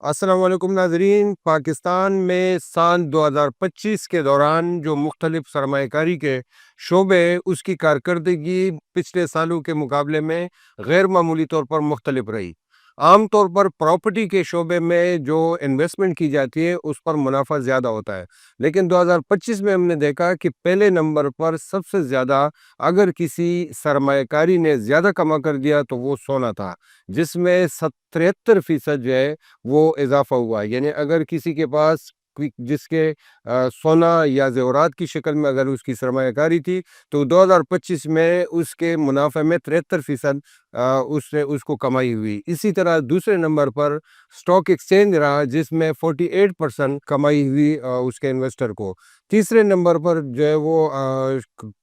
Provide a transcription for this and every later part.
अस्सलाम वालेकुम नाज़रीन। पाकिस्तान में सन 2025 के दौरान जो मुख्तलिफ सरमायाकारी के शोबे उसकी कारकर्दगी पिछले सालों के मुकाबले में गैर मामूली तौर पर मुख्तलिफ रही। आम तौर पर प्रॉपर्टी के शोबे में जो इन्वेस्टमेंट की जाती है उस पर मुनाफा ज़्यादा होता है, लेकिन 2025 में हमने देखा कि पहले नंबर पर सबसे ज़्यादा अगर किसी सरमायाकारी ने ज़्यादा कमा कर दिया तो वो सोना था, जिसमें 73% जो है वो इज़ाफ़ा हुआ है। यानी अगर किसी के पास जिसके सोना या ज़ेवरात की शक्ल में अगर उसकी सरमायाकारी थी, तो 2025 में उसके मुनाफ़े में 73% उससे उसको कमाई हुई। इसी तरह दूसरे नंबर पर स्टॉक एक्सचेंज रहा, जिसमें 48% कमाई हुई उसके इन्वेस्टर को। तीसरे नंबर पर जो है वो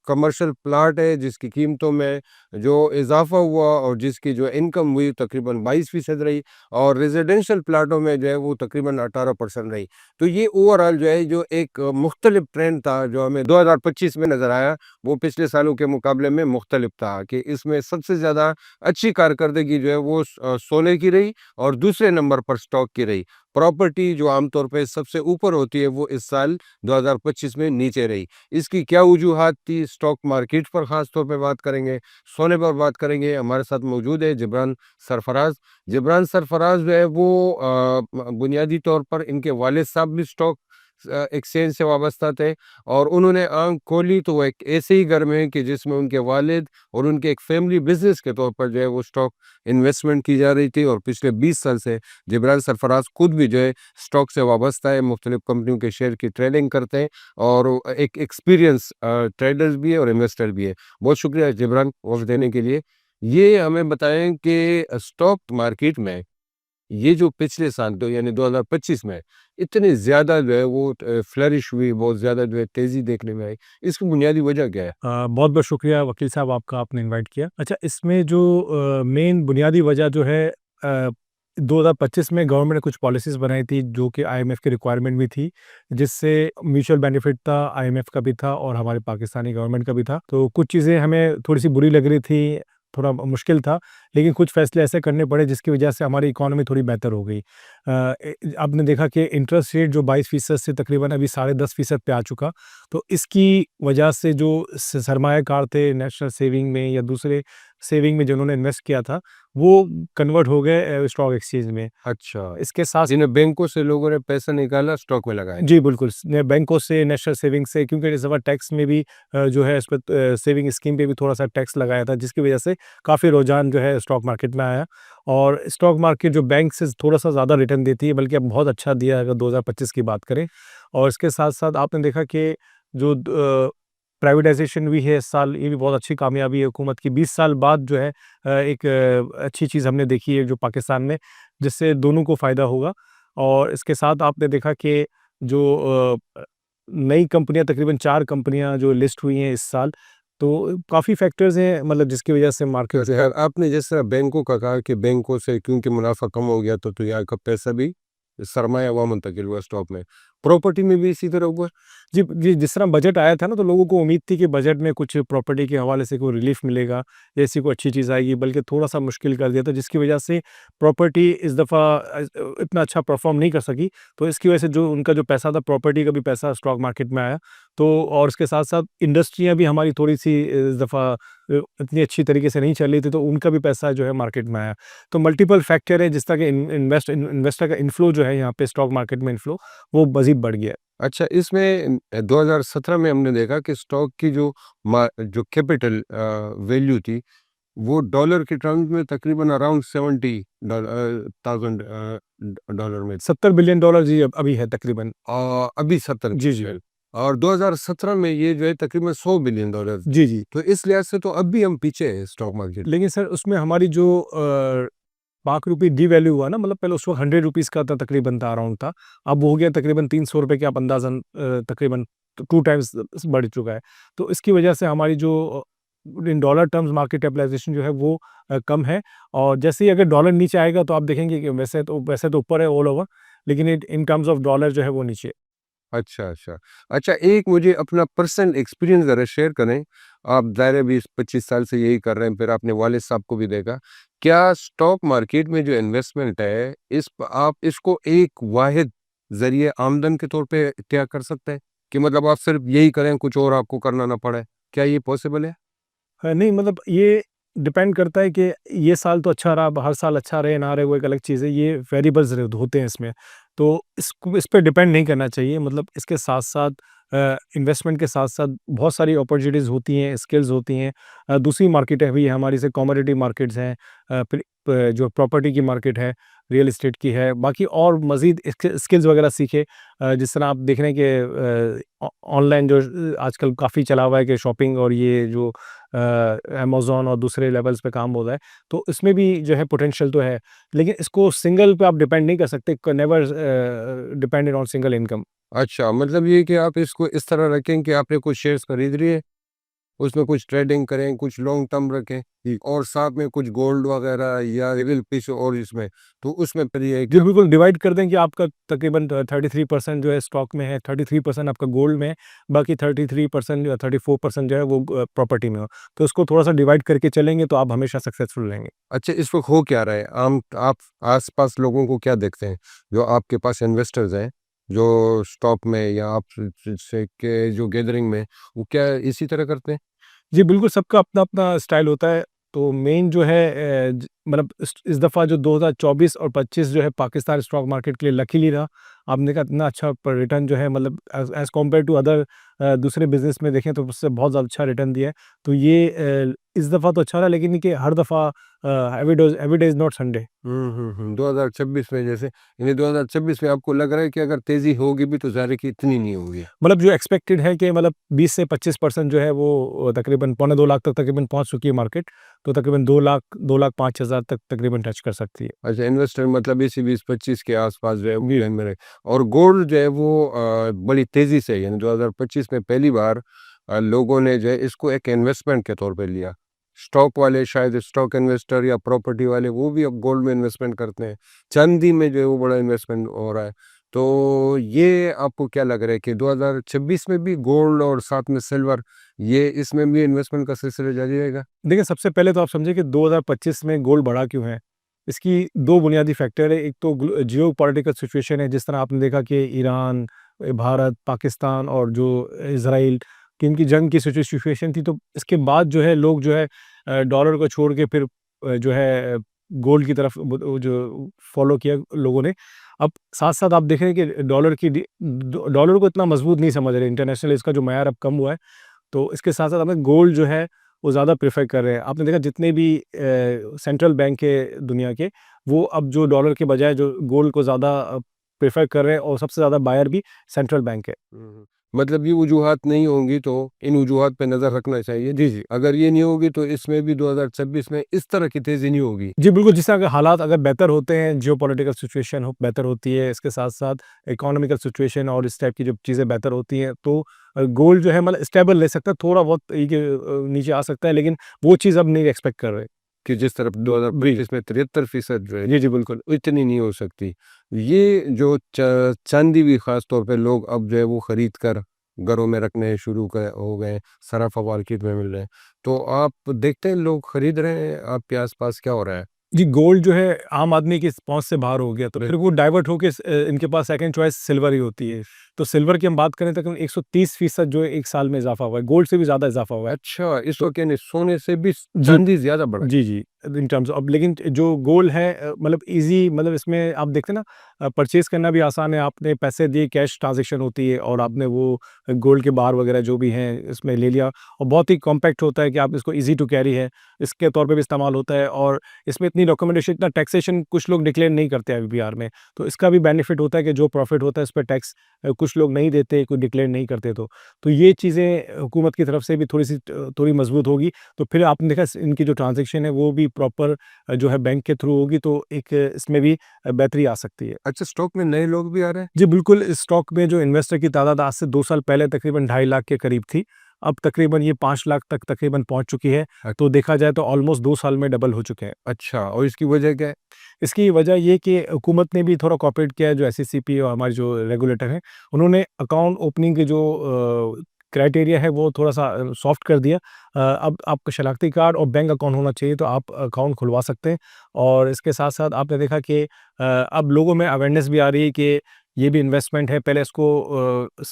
कमर्शियल प्लाट है, जिसकी कीमतों में जो इज़ाफ़ा हुआ और जिसकी जो इनकम हुई तकरीबन 22% रही, और रेजिडेंशियल प्लाटों में जो है वो तकरीबन 18% रही। तो ये ओवरऑल जो है जो एक मुख्तलिफ ट्रेंड था जो हमें 2025 में नज़र आया, वो पिछले सालों के मुकाबले में मुख्तलिफ था कि इसमें सबसे ज़्यादा अच्छी कारकर्दगी जो है वो सोने की रही और दूसरे नंबर पर स्टॉक की रही। प्रॉपर्टी जो आमतौर पे सबसे ऊपर होती है वो इस साल 2025 में नीचे रही। इसकी क्या वजूहात थी? स्टॉक मार्केट पर ख़ास तौर पे बात करेंगे, सोने पर बात करेंगे। हमारे साथ मौजूद है जिब्रान सरफराज। जिब्रान सरफराज जो है वो बुनियादी तौर पर इनके वालिद साहब भी स्टॉक एक्सचेंज से वाबस्ता थे, और उन्होंने आंख खोली तो वो एक ऐसे ही घर में कि जिसमें उनके वालिद और उनके एक फैमिली बिजनेस के तौर पर जो है वो स्टॉक इन्वेस्टमेंट की जा रही थी। और पिछले 20 साल से जिब्रान सरफराज खुद भी जो है स्टॉक से वाबस्ता है, मुख्तलिफ कंपनियों के शेयर की ट्रेडिंग करते हैं, और वो एक एक्सपीरियंस ट्रेडर्स भी है और इन्वेस्टर भी है। बहुत शुक्रिया जिब्रान वक्त देने के लिए। ये हमें बताएं कि स्टॉक मार्केट में ये जो पिछले साल तो यानी 2025 में इतनी ज़्यादा जो है वो फ्लरिश हुई, बहुत ज़्यादा जो है तेज़ी देखने में आई, इसकी बुनियादी वजह क्या है? बहुत-बहुत शुक्रिया वकील साहब आपका, आपने इनवाइट किया। अच्छा, इसमें जो मेन बुनियादी वजह जो है, 2025 में गवर्नमेंट ने कुछ पॉलिसीज़ बनाई थी जो कि आईएमएफ की रिक्वायरमेंट भी थी, जिससे म्यूचुअल बेनिफिट था, आईएमएफ का भी था और हमारे पाकिस्तानी गवर्नमेंट का भी था। तो कुछ चीज़ें हमें थोड़ी-सी बुरी लग रही थी, थोड़ा मुश्किल था, लेकिन कुछ फैसले ऐसे करने पड़े जिसकी वजह से हमारी इकॉनमी थोड़ी बेहतर हो गई। आपने देखा कि इंटरेस्ट रेट जो 22% से तकरीबन अभी 10.5% पे आ चुका। तो इसकी वजह से जो सरमायाकार थे नेशनल सेविंग में या दूसरे सेविंग में जिन्होंने इन्वेस्ट किया था, वो कन्वर्ट हो गए स्टॉक एक्सचेंज में। अच्छा, इसके साथ जिन्हें बैंकों से लोगों ने पैसा निकाला स्टॉक में लगाया। जी, बिल्कुल। बैंकों से, नेशनल सेविंग से, क्योंकि इस दफ़ा टैक्स में भी जो है इस पे सेविंग स्कीम पे भी थोड़ा-सा टैक्स लगाया था, जिसकी वजह से काफ़ी रुझान जो है स्टॉक मार्केट में आया। और स्टॉक मार्केट जो बैंक से थोड़ा-सा ज़्यादा रिटर्न देती है, बल्कि अब बहुत अच्छा दिया है अगर 2025 की बात करें। और इसके साथ-साथ आपने देखा कि जो प्राइवेटाइज़ेशन हुई है इस साल, ये भी बहुत अच्छी कामयाबी है हुकूमत की। 20 साल बाद जो है एक अच्छी चीज़ हमने देखी है जो पाकिस्तान में, जिससे दोनों को फ़ायदा होगा। और इसके साथ आपने देखा कि जो नई कंपनियाँ, तकरीबन 4 कंपनियाँ जो लिस्ट हुई हैं इस साल, तो काफ़ी फैक्टर्स हैं मतलब जिसकी वजह से मार्केट अच्छा, यार आपने जिस तरह बैंकों का कहा कि बैंकों से क्योंकि मुनाफा कम हो गया तो यहाँ का पैसा भी सरमाया हुआ मुंतकिल हुआ स्टॉक में, प्रॉपर्टी में भी इसी तरह हुआ। जी, जी, जिस तरह बजट आया था ना, तो लोगों को उम्मीद थी कि बजट में कुछ प्रॉपर्टी के हवाले से कोई रिलीफ़ मिलेगा, ऐसी कोई अच्छी चीज़ आएगी, बल्कि थोड़ा-सा मुश्किल कर दिया था, जिसकी वजह से प्रॉपर्टी इस दफ़ा इतना अच्छा परफ़ॉर्म नहीं कर सकी। तो इसकी वजह से जो उनका जो पैसा था, प्रॉपर्टी का भी पैसा स्टॉक मार्केट में आया। तो और इसके साथ-साथ इंडस्ट्रियाँ भी हमारी थोड़ी-सी इस दफ़ा इतनी अच्छी तरीके से नहीं चल रही थी, तो उनका भी पैसा जो है मार्केट में आया। तो मल्टीपल फैक्टर है, जिस तरह के इन्वेस्टर का इन्फ्लो जो है यहाँ पे स्टॉक मार्केट में इन्फ्लो, वो मज़ीद बढ़ गया है। अच्छा, इसमें 2017 में हमने देखा कि स्टॉक की जो कैपिटल वैल्यू थी वो डॉलर के टर्म्स में तकरीबन अराउंड 70 थाउजेंड डॉलर में, 70 बिलियन डॉलर जी अभी है तकरीबन। अभी 70 जी, जी। बिलियन, और 2017 में ये जो है तकरीबन 100 बिलियन डॉलर। जी, जी। तो इस लिहाज से तो अब भी हम पीछे हैं स्टॉक मार्केट। लेकिन सर उसमें हमारी जो पाक रूपी डीवैल्यू हुआ ना, मतलब पहले उस वक़्त ₹100 का था, तकरीबन था, अराउंड था। अब वो हो गया तकरीबन ₹300 के, आप अंदाज़न तकरीबन 2 टाइम्स बढ़ चुका है। तो इसकी वजह से हमारी जो in dollar terms market capitalisation जो है वो कम है। और जैसे ही अगर डॉलर नीचे आएगा तो आप देखेंगे कि वैसे तो ऊपर है ऑल ओवर, लेकिन इन टर्म्स ऑफ डॉलर जो है वो नीचे है। अच्छा, अच्छा। अच्छा, एक मुझे अपना पर्सनल एक्सपीरियंस ज़रा शेयर करें। आप ज़ाहिर है 20-25 साल से यही कर रहे हैं, फिर आपने वालिद साहब को भी देखा। क्या स्टॉक मार्केट में जो इन्वेस्टमेंट है, आप इसको एक वाहिद ज़रिए आमदन के तौर पे इख्तियार कर सकते हैं? कि मतलब आप सिर्फ़ यही करें, कुछ और आपको करना ना पड़े। क्या ये पॉसिबल है? नहीं मतलब ये डिपेंड करता है कि ये साल तो अच्छा रहा, हर साल अच्छा रहे ना रहे वो एक अलग चीज़ है, ये वेरिएबल्स होते हैं इसमें। तो इस पे डिपेंड नहीं करना चाहिए, मतलब इसके साथ-साथ इन्वेस्टमेंट के साथ-साथ बहुत सारी अपॉर्च्युनिटीज़ होती हैं, स्किल्स होती हैं। दूसरी मार्केटें भी हैं हमारी, जैसे कमोडिटी मार्केट्स हैं, फिर जो प्रॉपर्टी की मार्केट है, रियल एस्टेट की है, बाकी और मज़ीद स्किल्स वगैरह सीखें। जिस तरह आप देख रहे हैं कि ऑनलाइन जो आजकल काफ़ी चला हुआ है कि शॉपिंग और ये जो अमेज़न और दूसरे लेवल्स पे काम हो रहा है, तो इसमें भी जो है पोटेंशियल तो है। लेकिन इसको सिंगल पे आप डिपेंड नहीं कर सकते, क never dependent on single income. अच्छा, मतलब ये कि आप इसको इस तरह रखें कि आपने कुछ शेयर्स खरीद लिए, उसमें कुछ ट्रेडिंग करें, कुछ लॉन्ग टर्म रखें और साथ में कुछ गोल्ड वगैरह या रियल पीस और इसमें, तो उसमें फिर ये है जी, कि बिल्कुल डिवाइड कर दें कि आपका तकरीबन 33% जो है स्टॉक में है, 33% आपका गोल्ड में है, बाकी 33% या 34% जो है वो प्रॉपर्टी में हो। तो उसको थोड़ा-सा डिवाइड करके चलेंगे तो आप हमेशा सक्सेसफुल रहेंगे। अच्छा, इस वक़्त हो क्या रहा है? आप आस-पास लोगों को क्या देखते हैं? जो आपके पास इन्वेस्टर्स हैं, जो स्टॉक में या आप से के जो गैदरिंग में, वो क्या इसी तरह करते हैं? जी, बिल्कुल, सबका अपना-अपना स्टाइल होता है। तो मेन जो है मतलब इस दफ़ा जो 2024 और 25 जो है पाकिस्तान स्टॉक मार्केट के लिए लकीली रहा। आपने देखा इतना अच्छा प रिटर्न जो है, मतलब एज़ कम्पेयर टू अदर दूसरे बिज़नेस में देखें तो उससे बहुत ज़्यादा अच्छा रिटर्न दिया है। तो ये इस दफ़ा तो अच्छा रहा, लेकिन ये कि हर दफ़ा every day is not Sunday. 2026 में जैसे यानी 2026 में आपको लग रहा है कि अगर तेज़ी होगी भी तो ज़ाहिर है कि इतनी नहीं होगी। मतलब जो एक्सपेक्टेड है कि मतलब 20 से 25% जो है वो तकरीबन पौने 2 लाख तक तकरीबन पहुँच चुकी है मार्केट। तो तकरीबन 2 लाख 5 हज़ार तक तकरीबन टच कर सकती है। अच्छा, इन्वेस्टर मतलब इसी 20-25 के आस-पास जो है वो जी। प्लान में रहे और गोल्ड जो है वो बड़ी तेज़ी से यानी 2025 में पहली बार लोगों ने जो है इसको एक इन्वेस्टमेंट के तौर पे लिया। स्टॉक वाले शायद स्टॉक इन्वेस्टर या प्रॉपर्टी वाले वो भी अब गोल्ड में इन्वेस्टमेंट करते हैं। चाँदी में जो है वो बड़ा इन्वेस्टमेंट हो रहा है। तो ये आपको क्या लग रहा है कि 2026 में भी गोल्ड और साथ में सिल्वर ये इसमें भी इन्वेस्टमेंट का सिलसिला जारी रहेगा? देखिए, सबसे पहले तो आप समझिए कि 2025 में गोल्ड बढ़ा क्यों है? इसकी 2 बुनियादी फैक्टर है। एक तो जियोपॉलिटिकल सिचुएशन है, जिस तरह आपने देखा कि ईरान, भारत, पाकिस्तान और जो इज़राइल की इनकी जंग की सिचुएशन थी, तो इसके बाद जो है लोग जो है डॉलर को छोड़ के फिर जो है गोल्ड की तरफ वो जो फ़ॉलो किया लोगों ने। अब साथ-साथ आप देख रहे हैं कि डॉलर को इतना मज़बूत नहीं समझ रहे इंटरनेशनल, इसका जो मयार अब कम हुआ है। तो इसके साथ-साथ हमें गोल्ड जो है वो ज़्यादा प्रेफ़र कर रहे हैं। आपने देखा जितने भी सेंट्रल बैंक है दुनिया के, वो अब जो डॉलर के बजाय जो गोल्ड को ज़्यादा प्रेफ़र कर रहे हैं, और सबसे ज़्यादा बायर भी सेंट्रल बैंक है। हुँ। मतलब ये वजूहात नहीं होंगी तो इन वजूहात पे नज़र रखना चाहिए। जी, जी। अगर ये नहीं होगी तो इसमें भी 2026 में इस तरह की तेज़ी नहीं होगी। जी, बिल्कुल, जिस तरह के हालात अगर बेहतर होते हैं, जियोपॉलिटिकल सिचुएशन हो बेहतर होती है, इसके साथ-साथ इकोनॉमिकल सिचुएशन और इस टाइप की जब चीज़ें बेहतर होती हैं, तो गोल्ड जो है मतलब स्टेबल रह सकता है, थोड़ा बहुत ये कि नीचे आ सकता है, लेकिन वो चीज़ अब नहीं एक्सपेक्ट कर रहे। कि जिस तरफ जी। 2025 में 73% जो है, जी, जी, बिल्कुल। इतनी नहीं हो सकती। ये जो चाँदी भी ख़ास तौर पे लोग अब जो है वो ख़रीद कर घरों में रखने शुरू क हो गए हैं, सराफ़ा मार्केट में मिल रहे हैं। तो आप देखते हैं लोग ख़रीद रहे हैं, आपके आस-पास क्या हो रहा है? जी, गोल्ड जो है आम आदमी की पहुँच से बाहर हो गया, तो बिल फिर वो डाइवर्ट होके इनके पास सेकंड चॉइस सिल्वर ही होती है। तो सिल्वर की हम बात करें, तकरीबन 130% जो है 1 साल में इज़ाफ़ा हुआ है, गोल्ड से भी ज़्यादा इज़ाफ़ा हुआ है। अच्छा, इस वक़्त यानी सोने से भी जी। चाँदी ज़्यादा बढ़ा है। जी, जी। इन टर्म्स ऑफ, लेकिन जो गोल्ड है मतलब ईज़ी, मतलब इसमें आप देखते हैं ना, परचेज़ करना भी आसान है, आपने पैसे दिए, कैश ट्रांज़ैक्शन होती है और आपने वो गोल्ड के बार वग़ैरह जो भी हैं इसमें ले लिया, और बहुत ही कॉम्पैक्ट होता है कि आप इसको ईज़ी टू कैरी है, इसके तौर पे भी इस्तेमाल होता है, और इसमें इतनी डॉक्यूमेंटेशन, इतना टैक्सेशन कुछ लोग डिक्लेयर नहीं करते हैं आईवीआर में। तो इसका भी बेनिफिट होता है कि जो प्रॉफ़िट होता है उस पे टैक्स कुछ लोग नहीं देते, कोई डिक्लेयर नहीं करते, तो ये चीज़ें हुकूमत की तरफ से भी थोड़ी-सी थोड़ी मज़बूत होगी। तो फिर आपने देखा इनकी जो ट्रांज़ैक्शन है वो भी प्रॉपर जो है बैंक के थ्रू होगी, तो एक इसमें भी बेहतरी आ सकती है। अच्छा, स्टॉक में नए लोग भी आ रहे हैं? जी, बिल्कुल, इस स्टॉक में जो इन्वेस्टर की तादाद आज से 2 साल पहले तकरीबन 2.5 लाख के करीब थी। अब तकरीबन ये 5 लाख तक तकरीबन पहुँच चुकी है। तो देखा जाए तो ऑलमोस्ट 2 साल में डबल हो चुके हैं। अच्छा, और इसकी वजह क्या है? इसकी वजह ये कि हुकूमत ने भी थोड़ा कोऑपरेट किया है, जो एससीसीपी और हमारे जो रेगुलेटर हैं, उन्होंने अकाउंट ओपनिंग के जो क्राइटेरिया है वो थोड़ा-सा सॉफ्ट कर दिया। अब आपका शनाख्ती कार्ड और बैंक अकाउंट होना चाहिए, तो आप अकाउंट खुलवा सकते हैं। और इसके साथ-साथ आपने देखा कि अब लोगों में अवेयरनेस भी आ रही है कि ये भी इन्वेस्टमेंट है। पहले इसको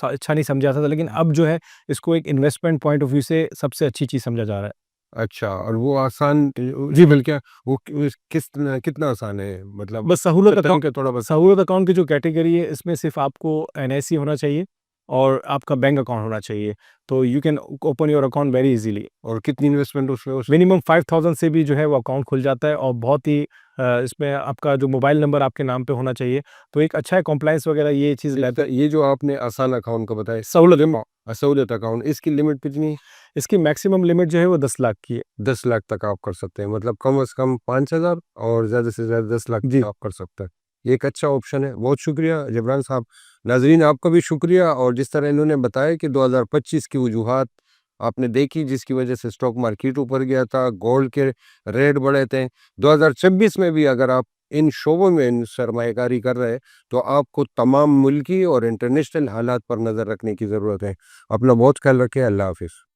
अच्छा नहीं समझा था, लेकिन अब जो है इसको एक इन्वेस्टमेंट पॉइंट ऑफ व्यू से सबसे अच्छी चीज़ समझा जा रहा है। अच्छा, और वो आसान जी, बल्कि वो कितना आसान है? मतलब बस सहूलत बताएँ अकाउंट क्या थोड़ा बस? सहूलत अकाउंट की जो कैटेगरी है, इसमें सिर्फ़ आपको एनआईसी होना चाहिए और आपका बैंक अकाउंट होना चाहिए। तो you can open your account very easily. और कितनी इन्वेस्टमेंट उसमें मिनिमम 5000 से भी जो है वो अकाउंट खुल जाता है, और बहुत ही इसमें आपका जो मोबाइल नंबर आपके नाम पे होना चाहिए। तो एक अच्छा है, कॉम्प्लायंस वगैरह ये चीज़ अच्छा, ये जो आपने आसान अकाउंट का बताया, सहूलत। सहूलियत अकाउंट, इसकी लिमिट कितनी है? इसकी मैक्सिमम लिमिट जो है वो 10 लाख की है। 10 लाख तक आप कर सकते हैं, मतलब कम से कम 5,000 और ज़्यादा से ज़्यादा 10 लाख जी। तक आप कर सकते हैं। ये एक अच्छा ऑप्शन है। बहुत शुक्रिया जबरान साहब। नाज़रीन, आपका भी शुक्रिया। और जिस तरह इन्होंने बताया कि 2025 की वजूहात आपने देखी, जिसकी वजह से स्टॉक मार्केट ऊपर गया था, गोल्ड के रेट बढ़े थे। 2026 में भी अगर आप इन शोबों में सरमायाकारी कर रहे हैं, तो आपको तमाम मुल्की और इंटरनेशनल हालात पर नज़र रखने की ज़रूरत है। अपना बहुत ख्याल रखें। अल्लाह हाफ़िज़।